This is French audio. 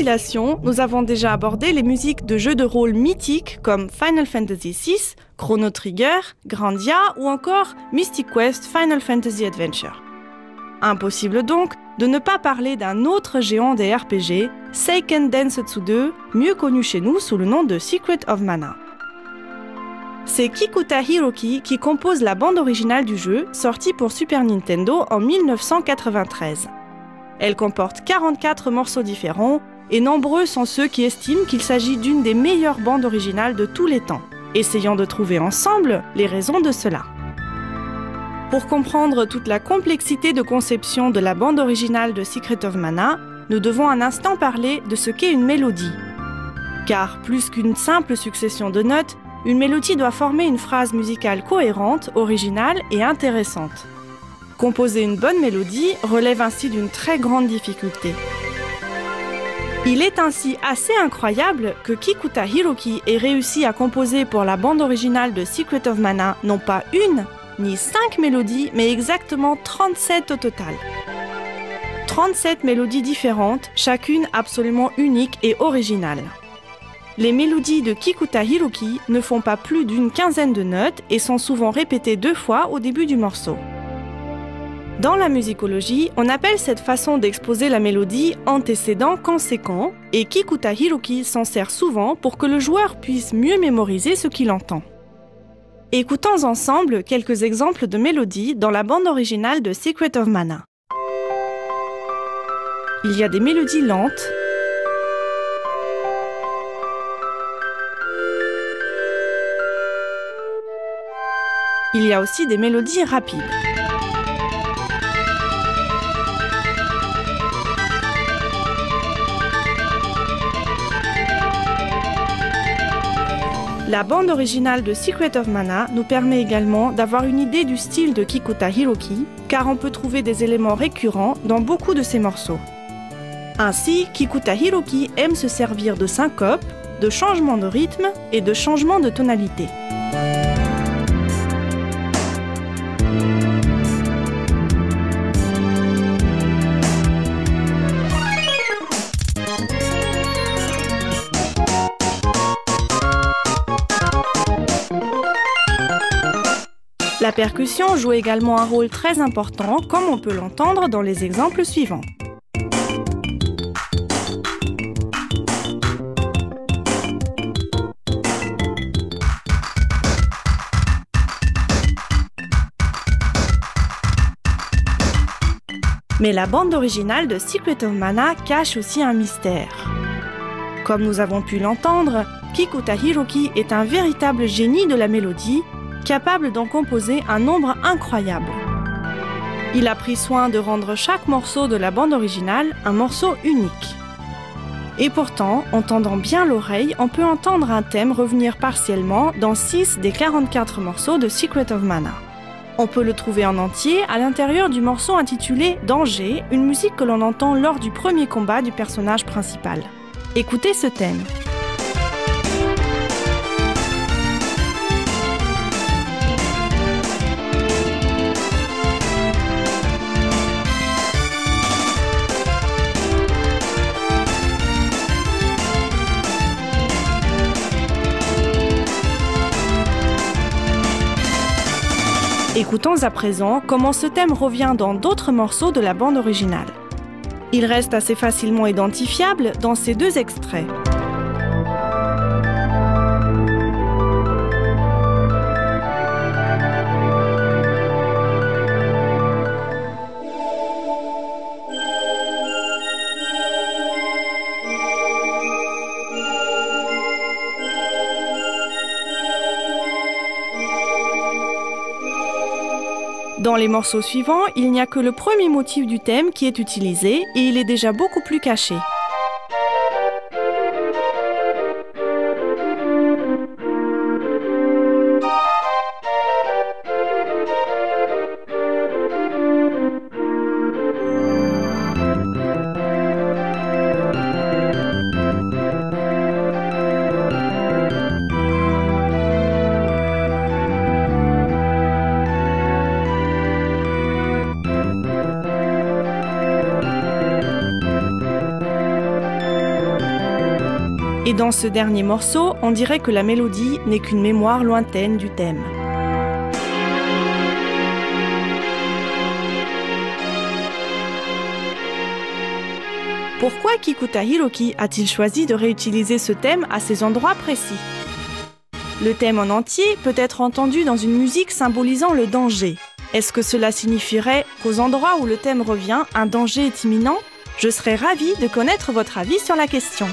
distillation, nous avons déjà abordé les musiques de jeux de rôle mythiques comme Final Fantasy VI, Chrono Trigger, Grandia ou encore Mystic Quest Final Fantasy Adventure. Impossible donc de ne pas parler d'un autre géant des RPG, Seiken Densetsu 2, mieux connu chez nous sous le nom de Secret of Mana. C'est Kikuta Hiroki qui compose la bande originale du jeu, sortie pour Super Nintendo en 1993. Elle comporte 44 morceaux différents et nombreux sont ceux qui estiment qu'il s'agit d'une des meilleures bandes originales de tous les temps. Essayons de trouver ensemble les raisons de cela. Pour comprendre toute la complexité de conception de la bande originale de Secret of Mana, nous devons un instant parler de ce qu'est une mélodie. Car plus qu'une simple succession de notes, une mélodie doit former une phrase musicale cohérente, originale et intéressante. Composer une bonne mélodie relève ainsi d'une très grande difficulté. Il est ainsi assez incroyable que Kikuta Hiroki ait réussi à composer pour la bande originale de Secret of Mana non pas une, ni 5 mélodies, mais exactement 37 au total. 37 mélodies différentes, chacune absolument unique et originale. Les mélodies de Kikuta Hiroki ne font pas plus d'une quinzaine de notes et sont souvent répétées 2 fois au début du morceau. Dans la musicologie, on appelle cette façon d'exposer la mélodie antécédent-conséquent et Kikuta Hiroki s'en sert souvent pour que le joueur puisse mieux mémoriser ce qu'il entend. Écoutons ensemble quelques exemples de mélodies dans la bande originale de Secret of Mana. Il y a des mélodies lentes, il y a aussi des mélodies rapides. La bande originale de Secret of Mana nous permet également d'avoir une idée du style de Kikuta Hiroki, car on peut trouver des éléments récurrents dans beaucoup de ses morceaux. Ainsi, Kikuta Hiroki aime se servir de syncopes, de changements de rythme et de changements de tonalité. La percussion joue également un rôle très important, comme on peut l'entendre dans les exemples suivants. Mais la bande originale de Secret of Mana cache aussi un mystère. Comme nous avons pu l'entendre, Kikuta Hiroki est un véritable génie de la mélodie, capable d'en composer un nombre incroyable. Il a pris soin de rendre chaque morceau de la bande originale un morceau unique. Et pourtant, en tendant bien l'oreille, on peut entendre un thème revenir partiellement dans 6 des 44 morceaux de Secret of Mana. On peut le trouver en entier à l'intérieur du morceau intitulé « Danger », une musique que l'on entend lors du premier combat du personnage principal. Écoutez ce thème. Écoutons à présent comment ce thème revient dans d'autres morceaux de la bande originale. Il reste assez facilement identifiable dans ces 2 extraits. Dans les morceaux suivants, il n'y a que le premier motif du thème qui est utilisé et il est déjà beaucoup plus caché. Et dans ce dernier morceau, on dirait que la mélodie n'est qu'une mémoire lointaine du thème. Pourquoi Kikuta Hiroki a-t-il choisi de réutiliser ce thème à ces endroits précis? Le thème en entier peut être entendu dans une musique symbolisant le danger. Est-ce que cela signifierait qu'aux endroits où le thème revient, un danger est imminent? Je serais ravie de connaître votre avis sur la question.